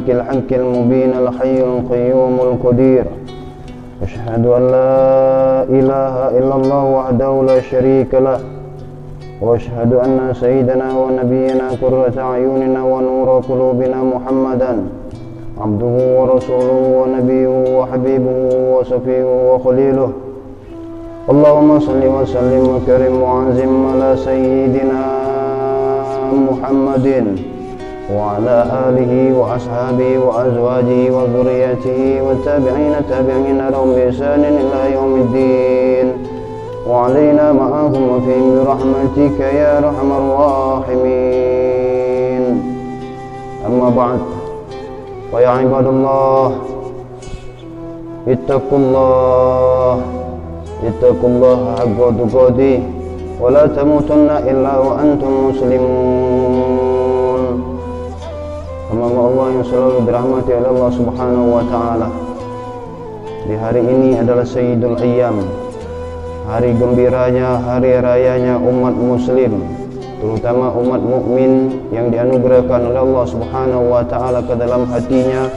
الملك الحق المبين الحي القيوم القدير أشهد أن لا إله إلا الله وحده لا شريك له وأشهد أن سيدنا ونبينا قرة أعيننا ونور قلوبنا محمدا عبده ورسوله ونبيه وحبيبه وصفيه وخليله اللهم صل وسلم وكرم وعظم على سيدنا محمد وعلى آله وأصحابه وأزواجه وذريته والتابعين تابعين لهم بإحسان إلى يوم الدين وعلينا معهم وفيهم برحمتك يا أرحم الراحمين أما بعد فيا عباد الله اتقوا الله حق تقاته ولا تموتن إلا وأنتم مسلمون. Hamba Allah yang selalu dirahmati oleh Allah Subhanahu wa taala. Di hari ini adalah Sayyidul Ayyam, hari gembiranya, hari rayanya umat muslim, terutama umat mukmin yang dianugerahkan oleh Allah Subhanahu wa taala ke dalam hatinya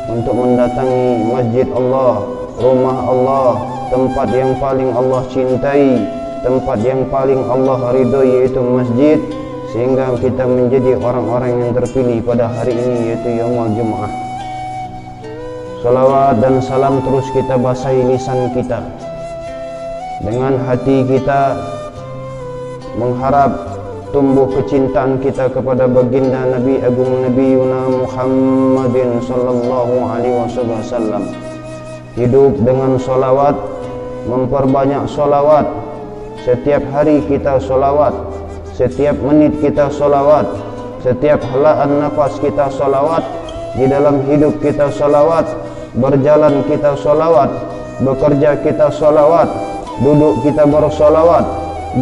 untuk mendatangi masjid Allah, rumah Allah, tempat yang paling Allah cintai, tempat yang paling Allah ridhoi, yaitu masjid, sehingga kita menjadi orang-orang yang terpilih pada hari ini, yaitu Yaumul Jum'ah. Salawat dan salam terus kita basahi lisan kita, dengan hati kita mengharap tumbuh kecintaan kita kepada baginda Nabi Agung Nabi Yuna Muhammadin sallallahu alaihi wasallam. Hidup dengan solawat, memperbanyak solawat. Setiap hari kita solawat, setiap menit kita solawat, setiap helaan nafas kita solawat. Di dalam hidup kita solawat, berjalan kita solawat, bekerja kita solawat, duduk kita bersolawat,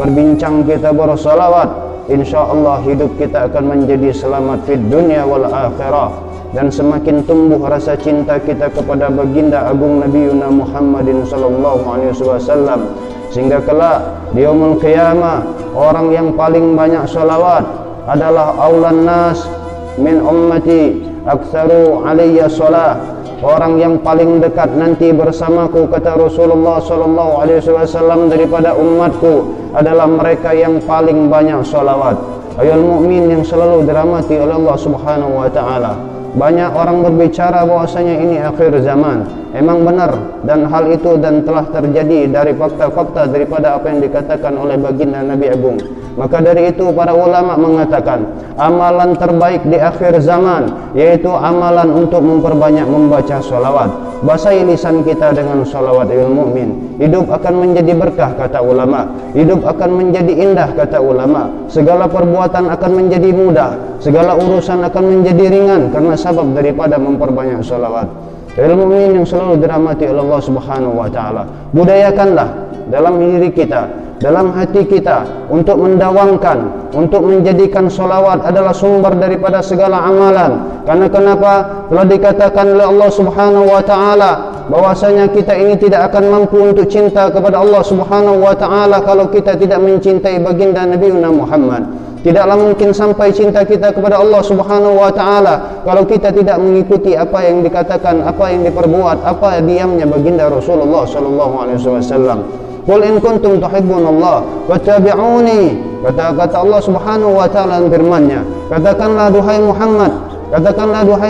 berbincang kita bersolawat. InsyaAllah hidup kita akan menjadi selamat fid dunya wal akhirah, dan semakin tumbuh rasa cinta kita kepada baginda agung Nabi Yuna Muhammadin sallallahu alaihi wasallam, sehingga kelak di yaumul qiyamah orang yang paling banyak salawat adalah aulan nas min ummati aktsaru alayya salah. Orang yang paling dekat nanti bersamaku, kata Rasulullah sallallahu alaihi wasallam, daripada umatku adalah mereka yang paling banyak salawat. Ayol mukmin yang selalu dirahmati oleh Allah Subhanahu wa taala. Banyak orang berbicara bahwasanya ini akhir zaman. Emang benar, dan hal itu dan telah terjadi dari fakta-fakta daripada apa yang dikatakan oleh baginda Nabi Agung. Maka dari itu para ulama mengatakan amalan terbaik di akhir zaman yaitu amalan untuk memperbanyak membaca salawat. Basahi lisan kita dengan salawat ayol mukmin. Hidup akan menjadi berkah, kata ulama. Hidup akan menjadi indah, kata ulama. Segala perbuatan akan menjadi mudah, segala urusan akan menjadi ringan karena sebab daripada memperbanyak salawat. Ayol mukmin yang selalu dirahmati oleh Allah Subhanahu wa taala, budayakanlah dalam diri kita, dalam hati kita, untuk mendawamkan, untuk menjadikan salawat adalah sumber daripada segala amalan. Karena kenapa? Telah dikatakan oleh Allah Subhanahu wa taala bahwasanya kita ini tidak akan mampu untuk cinta kepada Allah Subhanahu wa taala kalau kita tidak mencintai baginda Nabi Muhammad. Tidaklah mungkin sampai cinta kita kepada Allah Subhanahu wa taala kalau kita tidak mengikuti apa yang dikatakan, apa yang diperbuat, apa diamnya baginda Rasulullah sallallahu alaihi wasallam. Qul in kuntum tuhibbunallah fattabi'uni. Kata Allah Subhanahu wa taala dalam firman-Nya, katakanlah duhai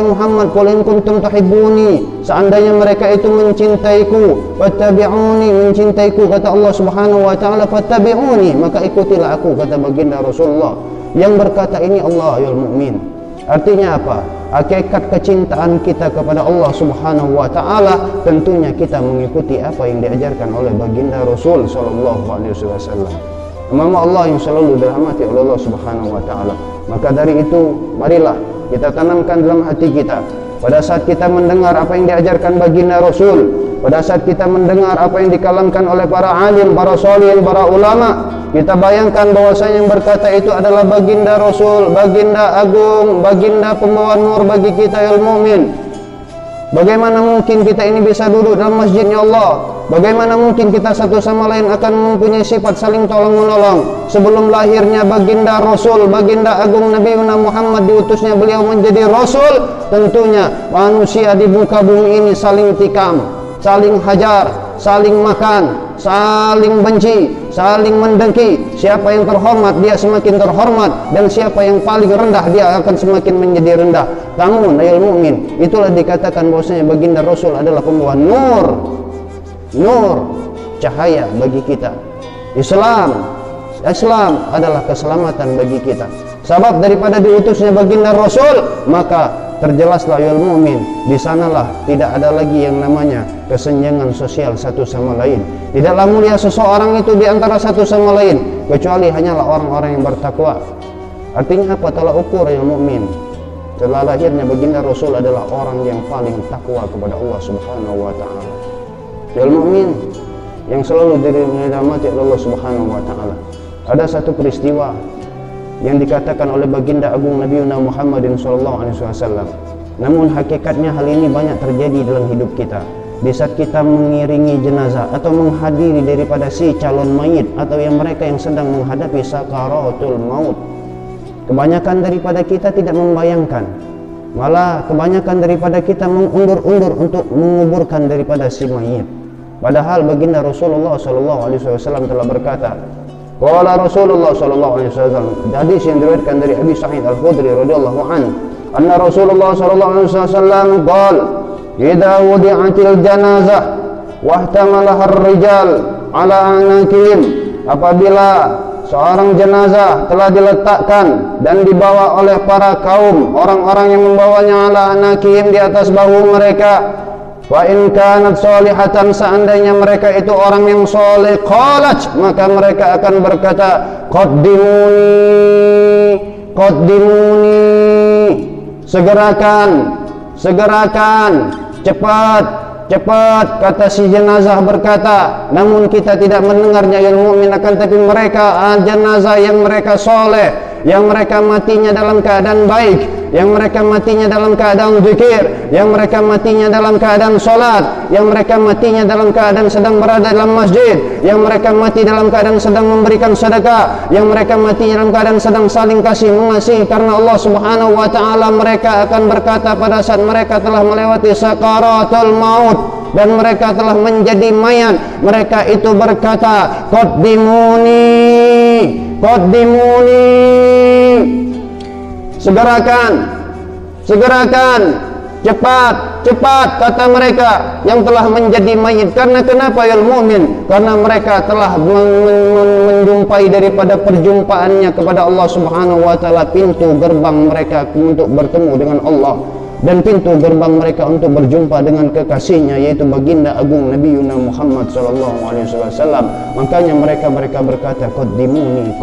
Muhammad, qul in kuntum tuhibbuni, seandainya mereka itu mencintaiku, fattabi'uni, mencintaiku, kata Allah Subhanahu wa taala, fattabi'uni, maka ikutilah aku, kata baginda Rasulullah. Yang berkata ini Allah, ayol mukmin. Artinya apa? Hakikat kecintaan kita kepada Allah Subhanahu wa taala tentunya kita mengikuti apa yang diajarkan oleh baginda Rasul sallallahu alaihi wasallam. Hamba Allah yang selalu dirahmati oleh Allah Subhanahu wa taala. Maka dari itu marilah kita tanamkan dalam hati kita, pada saat kita mendengar apa yang diajarkan baginda Rasul, pada saat kita mendengar apa yang dikalamkan oleh para alim, para sholihin, para ulama, kita bayangkan bahwasanya yang berkata itu adalah baginda Rasul, baginda agung, baginda pembawa nur bagi kita ya mukmin. Bagaimana mungkin kita ini bisa duduk dalam masjidnya Allah? Bagaimana mungkin kita satu sama lain akan mempunyai sifat saling tolong-menolong sebelum lahirnya baginda Rasul, baginda agung Nabi Muhammad, diutusnya beliau menjadi Rasul? Tentunya manusia di muka bumi ini saling tikam, saling hajar, saling makan, saling benci, saling mendengki. Siapa yang terhormat dia semakin terhormat, dan siapa yang paling rendah dia akan semakin menjadi rendah. Namun ayat mukmin, itulah dikatakan bahwasanya baginda Rasul adalah pembawa nur, cahaya bagi kita. Islam adalah keselamatan bagi kita. Sebab daripada diutusnya baginda Rasul, maka terjelaslah ya mukmin, di sanalah tidak ada lagi yang namanya kesenjangan sosial satu sama lain. Tidaklah mulia seseorang itu di antara satu sama lain kecuali hanyalah orang-orang yang bertakwa. Artinya apa? Tolak ukur ya mukmin. Setelah lahirnya baginda Rasul adalah orang yang paling takwa kepada Allah Subhanahu wa taala. Ya mukmin yang selalu dirahmati oleh Allah Subhanahu wa taala. Ada satu peristiwa yang dikatakan oleh baginda agung Nabi Muhammad SAW. Namun hakikatnya hal ini banyak terjadi dalam hidup kita. Di saat kita mengiringi jenazah atau menghadiri daripada si calon mayit atau yang mereka yang sedang menghadapi sakaratul maut, kebanyakan daripada kita tidak membayangkan, malah kebanyakan daripada kita mengundur-undur untuk menguburkan daripada si mayit. Padahal baginda Rasulullah SAW telah berkata, qala Rasulullah SAW, hadis yang diriwayatkan dari Abi Sa'id Al-Khudri radhiyallahu anhu, anna Rasulullah SAW qala, idza wudi'atil janazah wahtamalaha ar-rijal ala anaqihim, apabila seorang jenazah telah diletakkan dan dibawa oleh para kaum, orang-orang yang membawanya ala anaqihim, di atas bahu mereka, wa in kanat solihatan, seandainya mereka itu orang yang soleh, qalat, maka mereka akan berkata, qaddimuni, segerakan, cepat, kata si jenazah berkata. Namun kita tidak mendengarnya ya mukmin, akan tapi mereka jenazah yang mereka soleh, yang mereka matinya dalam keadaan baik, yang mereka matinya dalam keadaan zikir, yang mereka matinya dalam keadaan solat, yang mereka matinya dalam keadaan sedang berada dalam masjid, yang mereka mati dalam keadaan sedang memberikan sedekah, yang mereka mati dalam keadaan sedang saling kasih mengasihi karena Allah Subhanahu wa taala. Mereka akan berkata pada saat mereka telah melewati sakaratul maut dan mereka telah menjadi mayat, mereka itu berkata, qaddimuni, segerakan, cepat, kata mereka yang telah menjadi mayit. Karena kenapa ya mukmin? Karena mereka telah menjumpai daripada perjumpaannya kepada Allah Subhanahu wa taala, pintu gerbang mereka untuk bertemu dengan Allah dan pintu gerbang mereka untuk berjumpa dengan kekasihnya, yaitu baginda agung Nabi Muhammad SAW. Makanya mereka berkata, qaddimuni,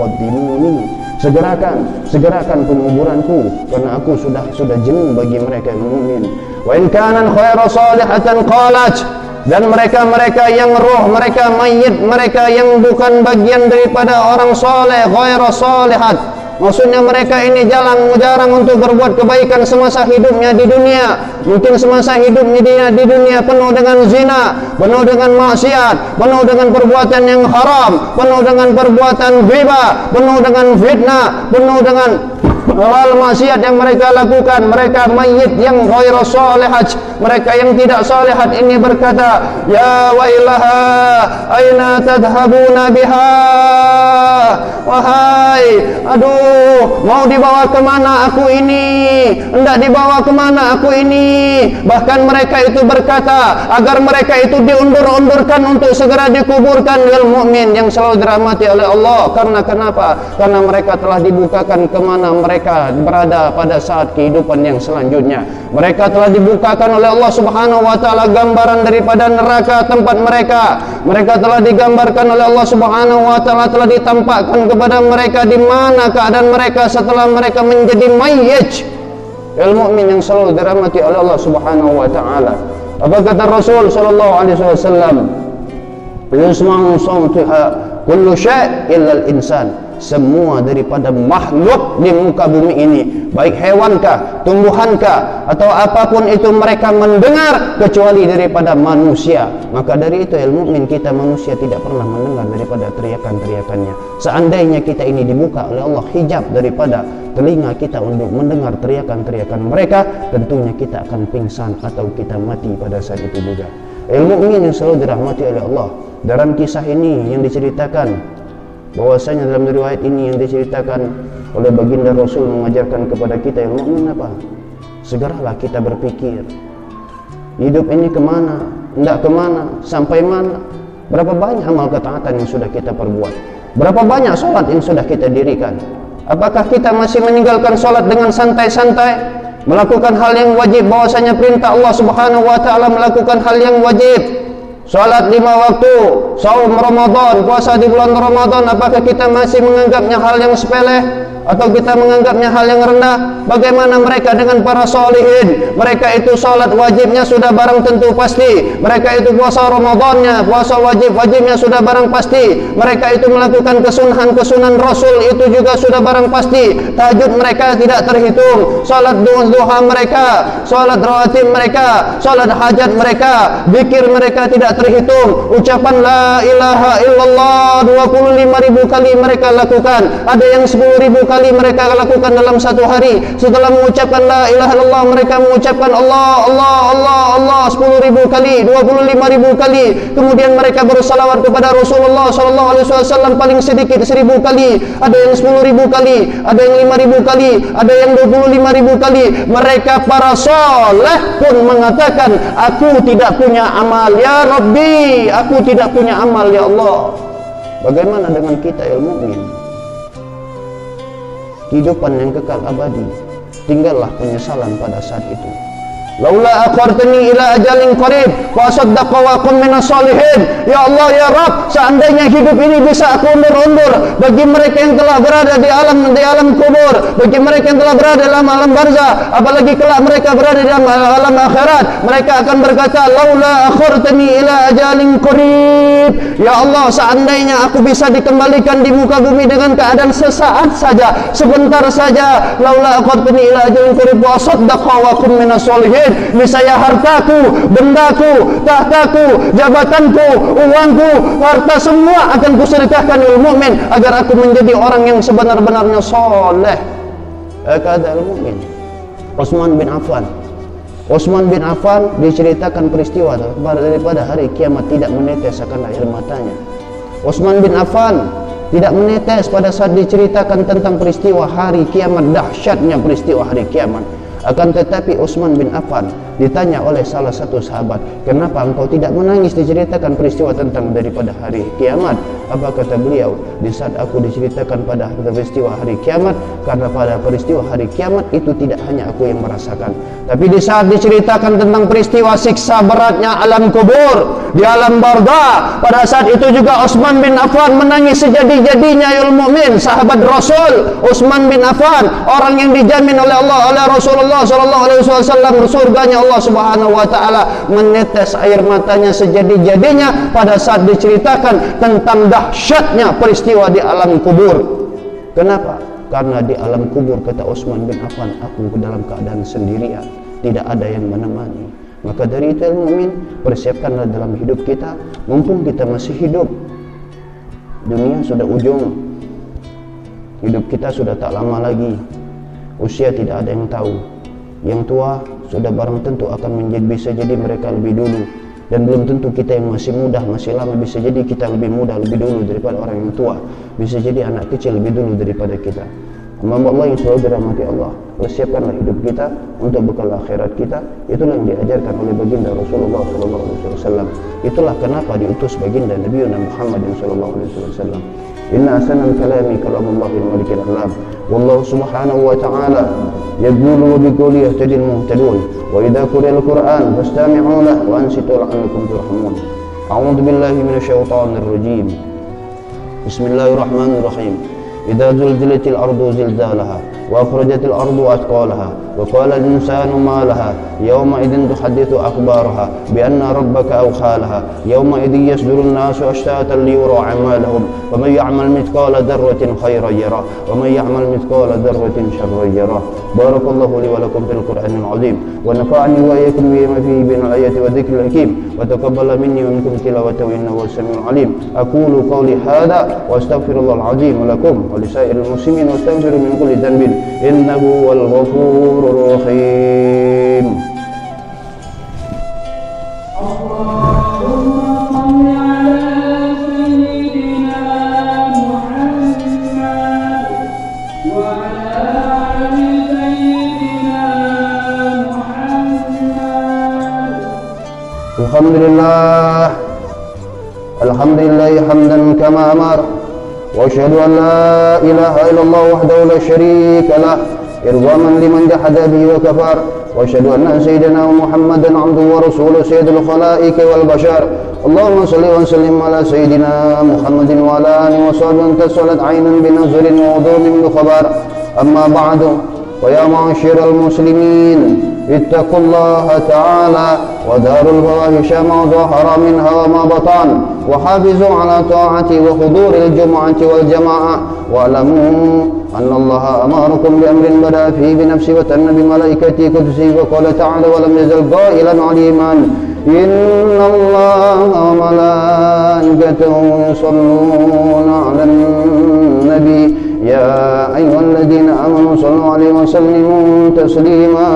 segerakan penguburanku, karena aku sudah jenuh bagi mereka yang mukmin. Wa in kana khairu salihatan qalat, dan mereka yang roh mereka mayit, mereka yang bukan bagian daripada orang soleh, khairu salihat, maksudnya mereka ini jarang untuk berbuat kebaikan semasa hidupnya di dunia. Mungkin semasa hidupnya di dunia penuh dengan zina, penuh dengan maksiat, penuh dengan perbuatan yang haram, penuh dengan perbuatan riba, penuh dengan fitnah, penuh dengan hal maksiat yang mereka lakukan. Mereka mayit yang ghairu salihat, mereka yang tidak salihat ini berkata, ya wailaha aina tadhhabuna biha, wahai, aduh, mau dibawa kemana aku ini, hendak dibawa kemana aku ini. Bahkan mereka itu berkata agar mereka itu diundur-undurkan untuk segera dikuburkan. Lil mukmin yang selalu dirahmati oleh Allah. Karena kenapa? Karena mereka telah dibukakan kemana mereka berada pada saat kehidupan yang selanjutnya. Mereka telah dibukakan oleh Allah Subhanahu wa taala gambaran daripada neraka tempat mereka. Mereka telah digambarkan oleh Allah Subhanahu wa taala, telah ditampakkan kepada mereka di mana keadaan mereka setelah mereka menjadi mayyit. Al mukmin yang selalu dirahmati oleh Allah Subhanahu wa taala. Apa kata Rasul sallallahu alaihi wasallam? Yusma'u sawtuha kullu syai' illa al-insan. semua daripada makhluk di muka bumi ini, baik hewankah, tumbuhankah, atau apapun itu, mereka mendengar kecuali daripada manusia. Maka dari itu mukmin kita manusia tidak pernah mendengar daripada teriakan-teriakannya. Seandainya kita ini dibuka oleh Allah hijab daripada telinga kita untuk mendengar teriakan-teriakan mereka, tentunya kita akan pingsan atau kita mati pada saat itu juga. Mukmin yang selalu dirahmati oleh Allah, dalam kisah ini yang diceritakan, bahwasanya dalam riwayat ini yang diceritakan oleh baginda Rasul mengajarkan kepada kita, mukmin apa? Segeralah kita berpikir, hidup ini kemana, hendak kemana, sampai mana? Berapa banyak amal ketaatan yang sudah kita perbuat? Berapa banyak sholat yang sudah kita dirikan? Apakah kita masih meninggalkan sholat dengan santai-santai? Melakukan hal yang wajib, bahwasanya perintah Allah Subhanahu wa taala melakukan hal yang wajib. Salat 5 waktu, saum Ramadan, puasa di bulan Ramadan, apakah kita masih menganggapnya hal yang sepele? Atau kita menganggapnya hal yang rendah? Bagaimana mereka dengan para solihin? Mereka itu salat wajibnya sudah barang tentu pasti. Mereka itu puasa Ramadannya, puasa wajibnya sudah barang pasti. Mereka itu melakukan kesunahan Rasul itu juga sudah barang pasti. Tahajud mereka tidak terhitung. Salat duha mereka, salat rawatib mereka, salat hajat mereka, zikir mereka tidak terhitung. Ucapan la ilaha illallah 25.000 kali mereka lakukan. Ada yang 10.000 kali mereka lakukan dalam satu hari. Setelah mengucapkan la ilaha illallah, mereka mengucapkan Allah Allah Allah Allah 10.000 kali, 25.000 kali. Kemudian mereka bersalawat kepada Rasulullah SAW paling sedikit 1.000 kali. Ada yang 10.000 kali, ada yang 5.000 kali, ada yang 25.000 kali. Mereka para soleh pun mengatakan, aku tidak punya amal ya Rabbi, aku tidak punya amal ya Allah. Bagaimana dengan kita mukmin? Kehidupan yang kekal abadi, tinggallah penyesalan pada saat itu. Laula akhartani ila ajalin qarib fa saddaqa wa kum minas solihin. Ya Allah ya Rabb, seandainya hidup ini bisa aku undur-undur bagi mereka yang telah berada di alam kubur, bagi mereka yang telah berada dalam alam barzah, apalagi kelak mereka berada dalam alam akhirat, mereka akan berkata, laula akhartani ila ajalin qarib. Ya Allah, seandainya aku bisa dikembalikan di muka bumi dengan keadaan sesaat saja, sebentar saja, laula akhartani ila ajalin qarib wa saddaqa wa kum minas solihin. Misalnya hartaku, bendaku, tahtaku, jabatanku, uangku, harta semua akan kusedekahkan oleh mukmin agar aku menjadi orang yang sebenar-benarnya soleh. Kata al-mukmin Utsman bin Affan diceritakan peristiwa daripada hari kiamat tidak menetes akan air matanya. Utsman bin Affan tidak menetes pada saat diceritakan tentang peristiwa hari kiamat, dahsyatnya peristiwa hari kiamat. Akan tetapi Utsman bin Affan ditanya oleh salah satu sahabat, kenapa engkau tidak menangis diceritakan peristiwa tentang daripada hari kiamat? Apa kata beliau? Di saat aku diceritakan pada peristiwa hari kiamat, karena pada peristiwa hari kiamat itu tidak hanya aku yang merasakan, tapi di saat diceritakan tentang peristiwa siksa beratnya alam kubur, di alam barzah, pada saat itu juga Utsman bin Affan menangis sejadi-jadinya. Ya mukmin, sahabat Rasul Utsman bin Affan, orang yang dijamin oleh Allah, oleh Rasulullah SAW surganya Allah Subhanahu wa taala, menetes air matanya sejadi-jadinya pada saat diceritakan tentang dahsyatnya peristiwa di alam kubur. Kenapa? Karena di alam kubur, kata Utsman bin Affan, aku dalam keadaan sendirian, tidak ada yang menemani. Maka dari itu mukmin, persiapkanlah dalam hidup kita, mumpung kita masih hidup. Dunia sudah ujung, hidup kita sudah tak lama lagi, usia tidak ada yang tahu. Yang tua sudah barang tentu akan bisa jadi mereka lebih dulu, dan belum tentu kita yang masih muda, masih lama, bisa jadi kita lebih muda, lebih dulu daripada orang yang tua, bisa jadi anak kecil lebih dulu daripada kita. Hamba Allah yang selalu dirahmati Allah, persiapkanlah hidup kita untuk bekal akhirat kita. Itulah yang diajarkan oleh baginda Rasulullah SAW. Itulah kenapa diutus baginda Nabi Muhammad SAW. Inna ahsanal kalami kalamullahil malikil alam. Wallahu subhanahu wa ta'ala yaqulu bi qawli yahtadil muhtadun. Wa idza quri'al Qur'an fastami'u lahu wa ansitu la'allakum turhamun. A'udzu billahi minasyaitonir rajim. Bismillahirrahmanirrahim. Idza zulzilatil ardu zilzalaha وأخرجت الأرض أثقالها وقال الإنسان ما لها يومئذ تحدث أخبارها بأن ربك أوحى لها يومئذ يصدر الناس أشتاتا ليرى أعمالهم ومن يعمل مثقال ذرة خيرا يره ومن يعمل مثقال ذرة شرا يره. بارك الله لي ولكم في القرآن العظيم ونفعني وإياكم بما فيه من الآيات والذكر الحكيم وتقبل مني ومنكم تلاوته إنه هو السميع العليم. أقول قولي هذا وأستغفر الله العظيم لكم ولسائر المسلمين واستغفروا من كل ذنب إنه هو الغفور الرحيم. الحمد لله حمدا كما أمر وأشهد أن لا إله إلا الله وحده لا شريك له إرغاما لمن جحد به وكفر وأشهد أن سيدنا محمدا عبده ورسوله سيد الخلائق والبشر. اللهم صل وسلم على سيدنا محمد وعلى آله وصحبه اتصلت عينا بنظر ووضوء بخبر. أما بعد ويا معاشر المسلمين اتقوا الله تعالى وداروا الفواحش ما ظهر منها وما بطن وحافظوا على طاعته وحضور الجمعة والجماعة واعلموا أن الله أمركم بأمر بدأ فيه بنفسه وتن بملائكته قدسه وقال تعالى ولم يزل قائلا عليما إن الله وملائكته يصلون على النبي يا أيها الذين آمنوا صلوا عليه وسلموا تسليما.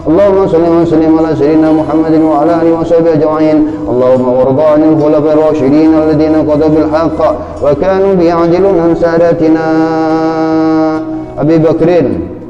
اللهم صل وسلم على سيدنا محمد وعلى آله وصحبه أجمعين. اللهم وارض عن الخلفاء الراشدين الذين قضوا بالحق وكانوا بيعدلون عن ساداتنا أبي بكر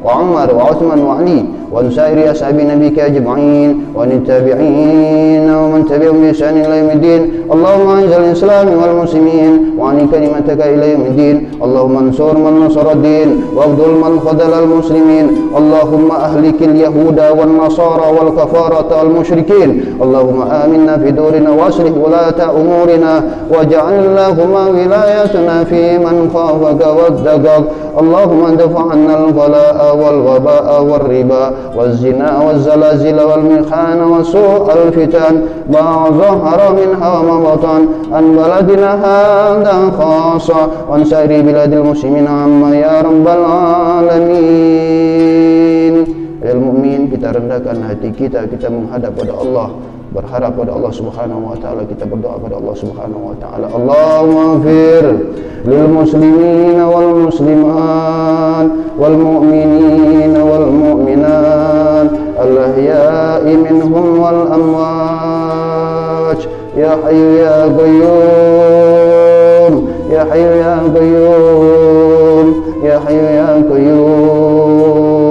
وعمر وعثمان وعلي وعن سائر أصحاب نبيك أجمعين وعن التابعين ومن تبعهم بإحسان إلى يوم الدين. اللهم أنزل الإسلام والمسلمين وعن كلمتك إلى يوم الدين. اللهم انصر من نصر الدين واخذل من خذل المسلمين. اللهم أهلك اليهود والنصارى والكفارة والمشركين. اللهم آمنا في دورنا واصلح ولاة أمورنا واجعل اللهم ولايتنا في من خافك واتقاك. اللهم ادفع عنا البلاء والوباء والربا والزنا والزلازل والمحن وسوء الفتن ما ظهر منها وما بطن عن بلدنا هذا خاصة وعن سائر بلاد المسلمين عما يا رب العالمين. Ya mukmin, kita rendahkan hati kita, kita menghadap pada Allah, berharap pada Allah Subhanahu wa taala, kita berdoa pada Allah Subhanahu wa taala. Allahumma ighfir lil muslimin wal muslimat wal mu'minin wal mu'minat al ahya'i minhum wal amwat ya hayyu ya qayyum ya hayyu ya qayyum ya hayyu ya qayyum.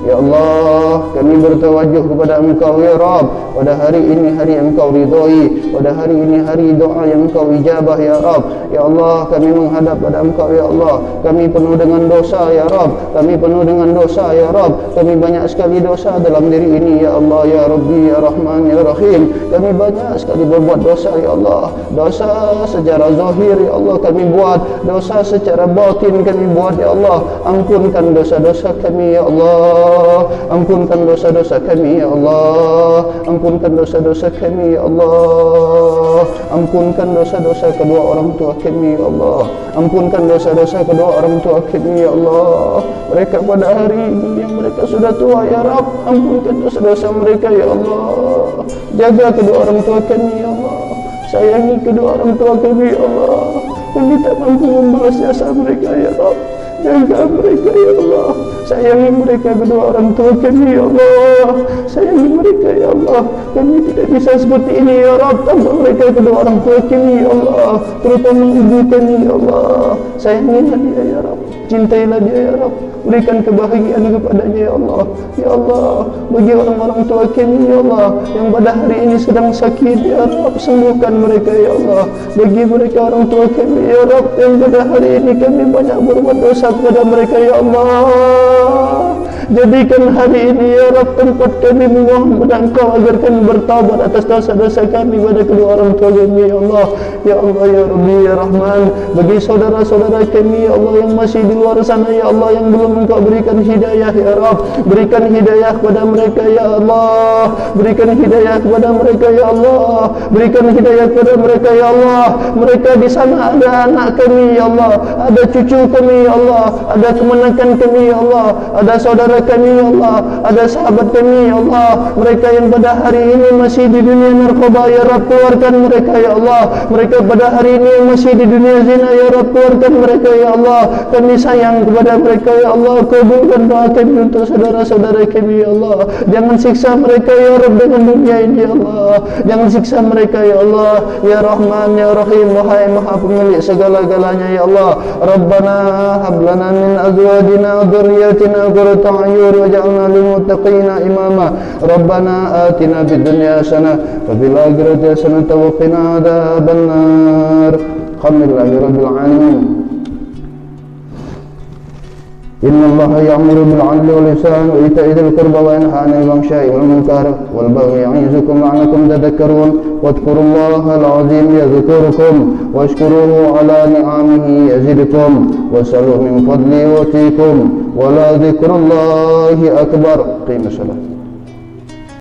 Ya Allah, kami bertawajuh kepada Engkau ya Rabb. Pada hari ini hari yang Engkau ridhai, pada hari ini hari doa yang Engkau ijabah ya Rabb. Ya Allah, kami menghadap pada Engkau ya Allah. Kami penuh dengan dosa ya Rabb. Kami penuh dengan dosa ya Rabb. Kami banyak sekali dosa dalam diri ini ya Allah ya Rabbi ya Rahman ya Rahim. Kami banyak sekali berbuat dosa ya Allah. Dosa secara zahir ya Allah kami buat, dosa secara batin kami buat ya Allah. Ampunkan dosa-dosa kami ya Allah. Ampunkan dosa-dosa kami ya Allah. Ampunkan dosa-dosa kami ya Allah. Ampunkan dosa-dosa kedua orang tua kami ya Allah. Ampunkan dosa-dosa kedua orang tua kami ya Allah. Mereka pada hari ini yang mereka sudah tua ya Rabb, ampunkan dosa-dosa mereka ya Allah. Jaga kedua orang tua kami ya Allah. Sayangi kedua orang tua kami ya Allah. Kami tak mampu membalas jasa mereka ya Rabb. Jaga mereka ya Allah. Sayangi mereka kedua orang tua kami ya Allah. Sayangi mereka ya Allah. Kami tidak bisa seperti ini ya Rabb tanpa mereka kedua orang tua kami ya Allah. Terutama ibu kami ya Allah. Sayangilah dia ya Rabb. Cintailah dia ya Rabb. Berikan kebahagiaan kepadanya ya Allah. Ya Allah, bagi orang-orang tua kami ya Allah yang pada hari ini sedang sakit ya Rabb, sembuhkan mereka ya Allah. Bagi mereka orang tua kami ya Rabb yang pada hari ini kami banyak berbuat dosa kepada mereka ya Allah. Jadikan hari ini ya Rabb tempat kami memohon kepada Engkau agar kami bertaubat atas dosa-dosa kami pada kedua orang tua kami ya Allah. Ya Allah ya Rabbi ya Rahman, bagi saudara-saudara kami ya Allah yang masih di luar sana ya Allah, yang belum Engkau berikan hidayah ya Rabb, berikan hidayah kepada mereka ya Allah, berikan hidayah kepada mereka ya Allah, berikan hidayah kepada mereka ya Allah. Mereka di sana ada anak kami ya Allah, ada cucu kami ya Allah, ada kemenakan kami ya Allah, ada saudara kami ya Allah, ada sahabat kami ya Allah. Mereka yang pada hari ini masih di dunia narkoba ya Rabb, keluarkan mereka ya Allah. Mereka pada hari ini masih di dunia zina ya Rabb, keluarkan mereka ya Allah. Kami sayang kepada mereka ya Allah, kabulkan doa kami untuk saudara-saudara kami ya Allah. Jangan siksa mereka ya Rabb dengan dunia ini ya Allah, jangan siksa mereka ya Allah. Ya Rahman ya Rahim, wahai Maha Pemilik segala-galanya ya Allah. Rabbana hab lana min azwajina wa dhurriyyatina qurrata a'yun waj'alna lil muttaqina imama. Rabbana atina fid dunya hasanah wa fil akhirati hasanah wa qina adzabannar. Alhamdulillahi rabbil alamin. Inna Allaha ya'muru bil 'adli wal ihsani wa ita'i dzil qurba wa yanha 'anil fahsya'i wal munkari wal baghi ya'izukum la'allakum tadhakkarun. Wadhkurullaha al-'azim yadhkurukum washkuruhu 'ala ni'amihi yazidkum was'aluhu min fadlihi yu'tikum wa la dzikrullahi akbar. Qimus salat.